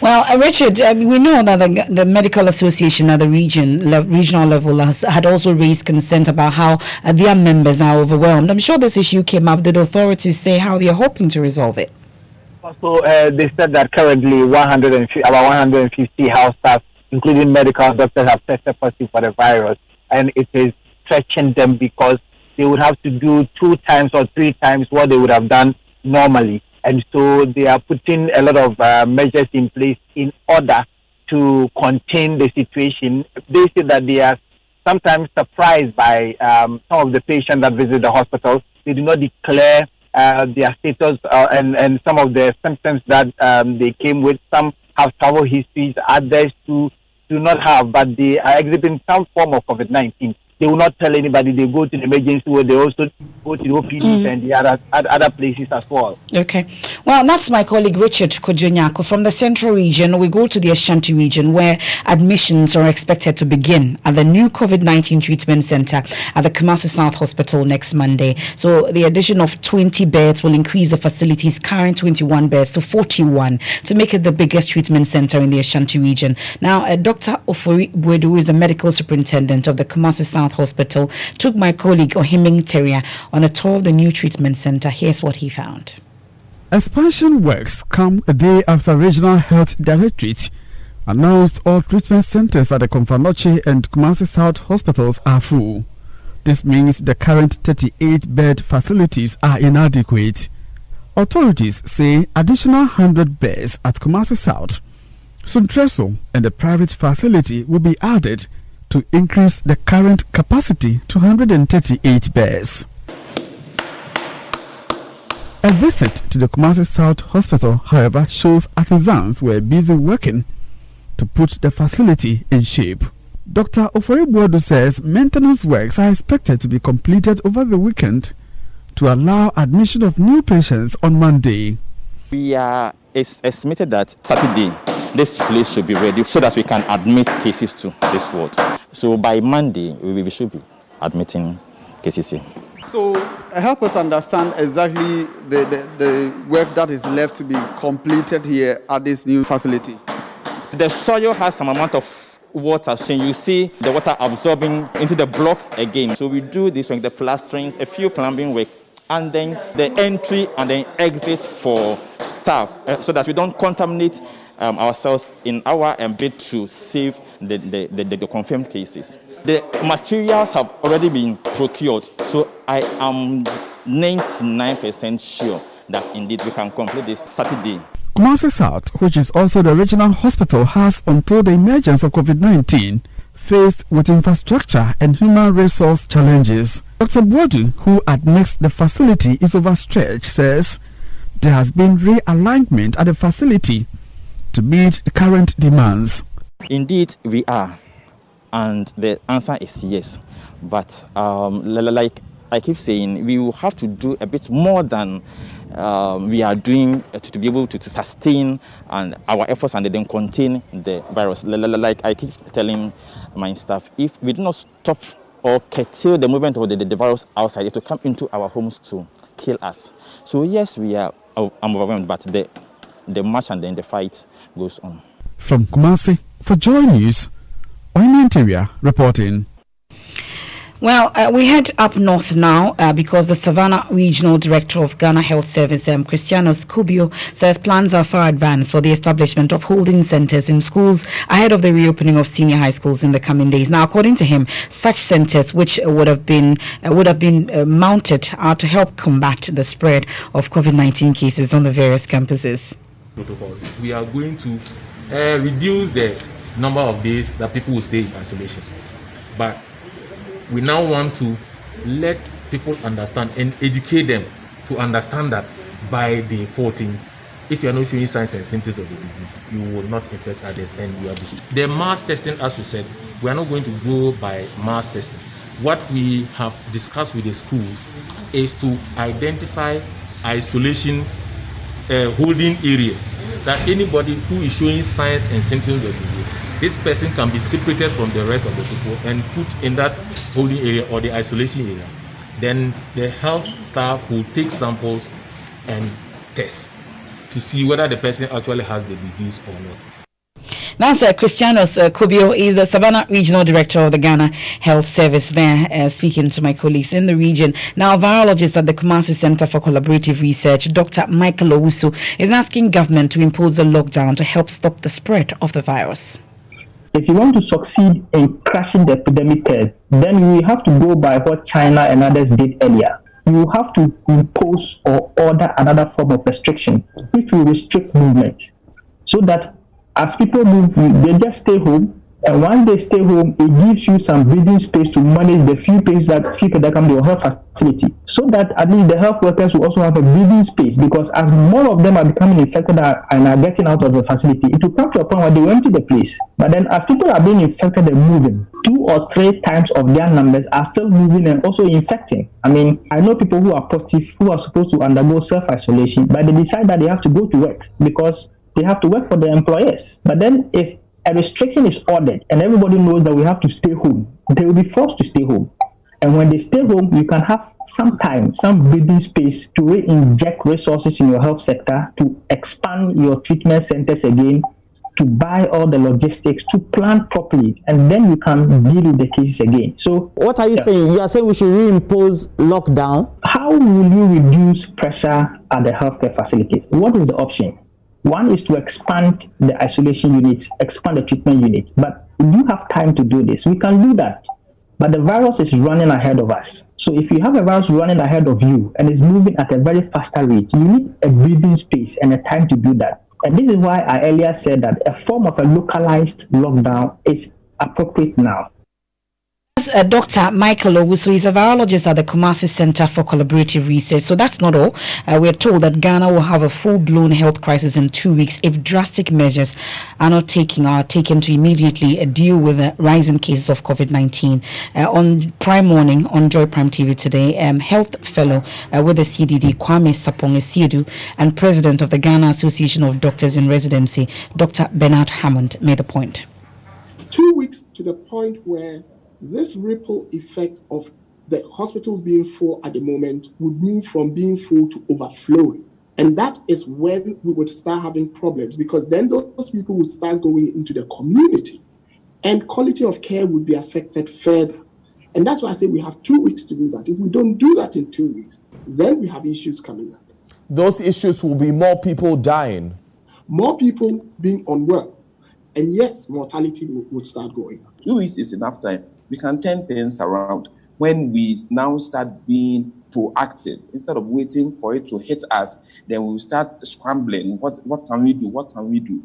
Well, Richard, we know that the Medical Association at the regional level had also raised concerns about how their members are overwhelmed. I'm sure this issue came up. Did authorities say how they are hoping to resolve it? So they said that currently about 150 house staff, including medical doctors, have tested positive for the virus, and it is stretching them because they would have to do 2 times or 3 times what they would have done normally. And so they are putting a lot of measures in place in order to contain the situation. They say that they are sometimes surprised by some of the patients that visit the hospital. They do not declare their status and some of the symptoms that they came with. Some have travel histories, others do not have, but they are exhibiting some form of COVID-19. They will not tell anybody. They go to the emergency where they also go to the OPDs and the other places as well. Okay. Well, that's my colleague Richard Kojonyako from the Central Region. We go to the Ashanti region where admissions are expected to begin at the new COVID-19 treatment center at the Kumasi South Hospital next Monday. So the addition of 20 beds will increase the facility's current 21 beds to 41 to make it the biggest treatment center in the Ashanti region. Now, Dr. Ofori Bwedu, who is the medical superintendent of the Kumasi South Hospital, took my colleague Ohiming Teria on a tour of the new treatment center. Here's what he found. Expansion works come a day after Regional Health Directorate announced all treatment centers at the Komfanoche and Kumasi South hospitals are full. This means the current 38-bed facilities are inadequate. Authorities say additional 100 beds at Kumasi South, Suntreso, and the private facility will be added to increase the current capacity to 138 beds. A visit to the Kumasi South Hospital, however, shows artisans were busy working to put the facility in shape. Dr. Ofori Bwedu says maintenance works are expected to be completed over the weekend to allow admission of new patients on Monday. We are estimated that Saturday this place should be ready so that we can admit cases to this ward. So by Monday, we should be admitting cases here. So help us understand exactly the work that is left to be completed here at this new facility. The soil has some amount of water, so you see the water absorbing into the block again. So we do this with the plastering, a few plumbing work, and then the entry and then exit for staff so that we don't contaminate ourselves in our bid to save the confirmed cases. The materials have already been procured, so I am 99% sure that indeed we can complete this Saturday. Kumasi South, which is also the regional hospital, has, until the emergence of COVID-19, faced with infrastructure and human resource challenges. Dr. Bwedu, who admits the facility is overstretched, says there has been realignment at the facility to meet the current demands. Indeed, we are. And the answer is yes. But like I keep saying, we will have to do a bit more than we are doing to be able to sustain and our efforts and then contain the virus. Like I keep telling my staff, if we do not stop or curtail the movement of the virus outside, it will come into our homes to kill us. So yes, we are overwhelmed, but the march and then the fight goes on. From Kumasi, for Joy News, Oimentiria reporting. Well, we head up north now because the Savannah Regional Director of Ghana Health Service, Christianos Kubio, says plans are far advanced for the establishment of holding centers in schools ahead of the reopening of senior high schools in the coming days. Now, according to him, such centers, which would have been mounted, are to help combat the spread of COVID-19 cases on the various campuses. We are going to reduce the number of days that people will stay in isolation, but we now want to let people understand and educate them to understand that by the 14th, if you are not showing signs and symptoms of the disease, you will not infect others and you are busy. The mass testing, as we said, we are not going to go by mass testing. What we have discussed with the schools is to identify isolation holding areas, that anybody who is showing signs and symptoms of disease, this person can be separated from the rest of the people and put in that holding area or the isolation area. Then the health staff will take samples and test to see whether the person actually has the disease or not. Now, Sir Christianos Kubio is the Savannah Regional Director of the Ghana Health Service there, speaking to my colleagues in the region. Now, virologist at the Kumasi Center for Collaborative Research, Dr. Michael Owusu, is asking government to impose a lockdown to help stop the spread of the virus. If you want to succeed in crashing the epidemic curve, then we have to go by what China and others did earlier. You have to impose or order another form of restriction, which will restrict movement, so that as people move, they just stay home, and once they stay home, it gives you some breathing space to manage the few people that come to your health facility, so that at least the health workers will also have a breathing space, because as more of them are becoming infected and are getting out of the facility, it will come to a point where they will empty the place. But then as people are being infected and moving, 2 or 3 times of their numbers are still moving and also infecting. I mean, I know people who are positive, who are supposed to undergo self-isolation, but they decide that they have to go to work because they have to work for their employers. But then if a restriction is ordered and everybody knows that we have to stay home, they will be forced to stay home. And when they stay home, you can have some time, some breathing space to re-inject resources in your health sector, to expand your treatment centers again, to buy all the logistics, to plan properly, and then you can deal with the cases again. So what are you saying? You are saying we should reimpose lockdown? How will you reduce pressure at the healthcare facilities? What is the option? One is to expand the isolation units, expand the treatment units. But if you have time to do this, we can do that. But the virus is running ahead of us. So if you have a virus running ahead of you and is moving at a very faster rate, you need a breathing space and a time to do that. And this is why I earlier said that a form of a localized lockdown is appropriate now. Dr. Michael Owusu is a virologist at the Kumasi Center for Collaborative Research. So that's not all. We're told that Ghana will have a full-blown health crisis in 2 weeks if drastic measures are taken to immediately deal with the rising cases of COVID-19. On Prime Morning on Joy Prime TV today, health fellow with the CDD, Kwame Sapong-Esiedu, and president of the Ghana Association of Doctors in Residency, Dr. Bernard Hammond, made a point. 2 weeks to the point where this ripple effect of the hospitals being full at the moment would move from being full to overflowing. And that is when we would start having problems, because then those people would start going into the community and quality of care would be affected further. And that's why I say we have 2 weeks to do that. If we don't do that in 2 weeks, then we have issues coming up. Those issues will be more people dying. More people being unwell. And yes, mortality will start going up. 2 weeks is enough time. We can turn things around when we now start being proactive. Instead of waiting for it to hit us, then we'll start scrambling. What can we do? What can we do?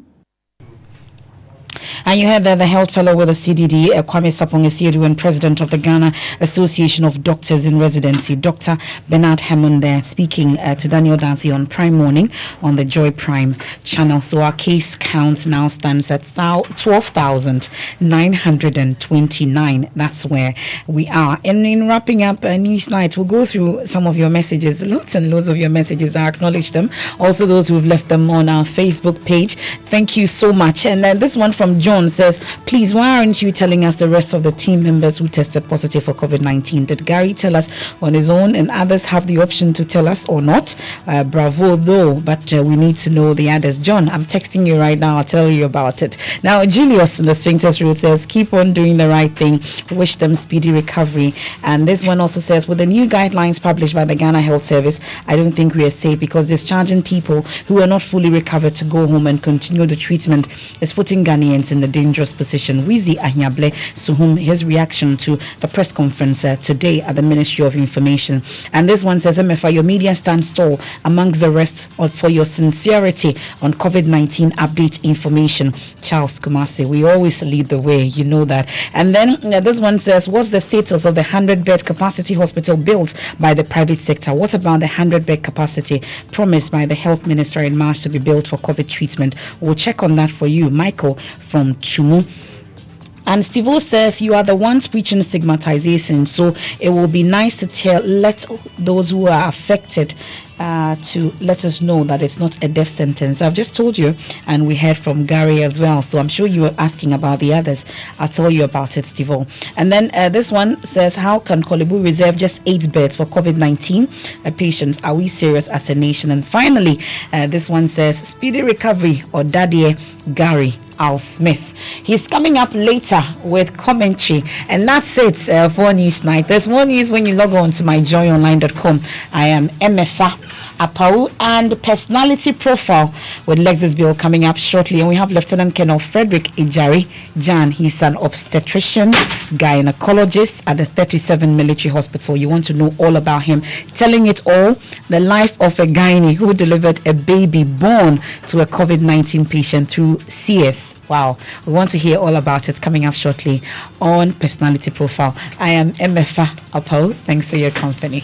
And you heard the health fellow with the CDD, Kwame Sapong-Esiedu, and president of the Ghana Association of Doctors in Residency, Dr. Bernard Hammond, there speaking to Daniel Dancy on Prime Morning on the Joy Prime channel. So our case count now stands at 12,929. That's where we are. And in wrapping up news night, we'll go through some of your messages. Lots and loads of your messages. I acknowledge them. Also those who've left them on our Facebook page. Thank you so much. And this one from John says, please, why aren't you telling us the rest of the team members who tested positive for COVID-19? Did Gary tell us on his own and others have the option to tell us or not? Bravo though, but we need to know the others. John, I'm texting you right now. I'll tell you about it. Now, Julius in the Sphincters Road says, keep on doing the right thing. wish them speedy recovery. And this one also says, with the new guidelines published by the Ghana Health Service, I don't think we are safe because discharging people who are not fully recovered to go home and continue the treatment is putting Ghanaians in a dangerous position. Wizi Ahiable Suhum, his reaction to the press conference today at the Ministry of Information. And this one says, Emefa, your media stands tall among the rest for your sincerity on COVID-19 update information. Charles Kumasi, we always lead the way, you know that. And then this one says, what's the status of the 100-bed capacity hospital built by the private sector? What about the 100-bed capacity promised by the health minister in March to be built for COVID treatment? We'll check on that for you. Michael from Chumu. And Stivo says, you are the ones preaching stigmatization, so it will be nice to let those who are affected to let us know that it's not a death sentence. I've just told you, and we heard from Gary as well, so I'm sure you were asking about the others. I'll tell you about it, Stivo. And then this one says, how can Kolebu reserve just 8 beds for COVID-19 patients? Are we serious as a nation? And finally, this one says, speedy recovery or Daddy Gary Al Smith. He's coming up later with commentary, and that's it for News Night. There's more news when you log on to myjoyonline.com. I am Emefa Apawu, and personality profile with Lexus Bill coming up shortly. And we have Lieutenant Colonel Frederick Ijari Jan. He's an obstetrician, gynecologist at the 37 Military Hospital. You want to know all about him. Telling it all, the life of a gynae who delivered a baby born to a COVID-19 patient through CS. Wow, we want to hear all about it coming up shortly on Personality Profile. I am Emefa Apawu. Thanks for your company.